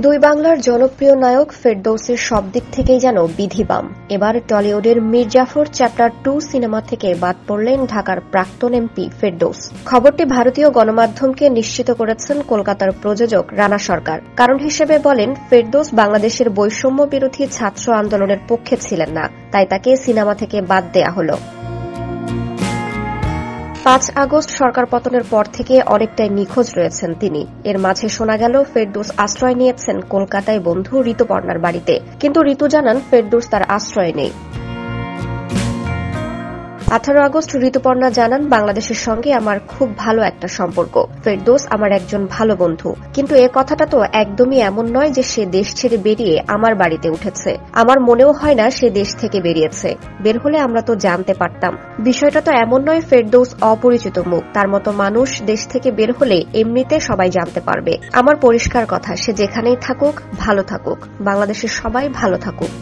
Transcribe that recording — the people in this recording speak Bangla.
দুই বাংলার জনপ্রিয় নায়ক ফেরদৌসের সব দিক থেকেই যেন বিধিবাম। এবার টলিউডের মীর জাফর চ্যাপ্টার 2 সিনেমা থেকে বাদ পড়লেন ঢাকার প্রাক্তন এমপি ফেরদৌস। খবরটি ভারতীয় গণমাধ্যমকে নিশ্চিত করেছেন কলকাতার প্রযোজক রানা সরকার। কারণ হিসেবে বলেন, ফেরদৌস বাংলাদেশের বৈষম্য বিরোধী ছাত্র আন্দোলনের পক্ষে ছিলেন না, তাই তাকে সিনেমা থেকে বাদ দেয়া হল। 5 আগস্ট সরকার পতনের পর থেকে অনেকটাই নিখোঁজ রয়েছেন তিনি। এর মাঝে শোনা গেল ফেরদৌস আশ্রয় নিয়েছেন কলকাতায় বন্ধু ঋতুপর্ণার বাড়িতে, কিন্তু ঋতু জানান ফেরদৌস তার আশ্রয়ে নেই। 18 আগস্ট ঋতুপর্ণা জানান, বাংলাদেশের সঙ্গে আমার খুব ভালো একটা সম্পর্ক। ফেরদৌস আমার একজন ভালো বন্ধু, কিন্তু এ কথাটা তো একদমই এমন নয় যে সে দেশ ছেড়ে বেরিয়ে আমার বাড়িতে উঠেছে। আমার মনেও হয় না সে দেশ থেকে বেরিয়েছে। বের হলে আমরা তো জানতে পারতাম। বিষয়টা তো এমন নয় ফেরদৌস অপরিচিত মুখ, তার মতো মানুষ দেশ থেকে বের হলে এমনিতে সবাই জানতে পারবে। আমার পরিষ্কার কথা, সে যেখানেই থাকুক ভালো থাকুক, বাংলাদেশের সবাই ভালো থাকুক।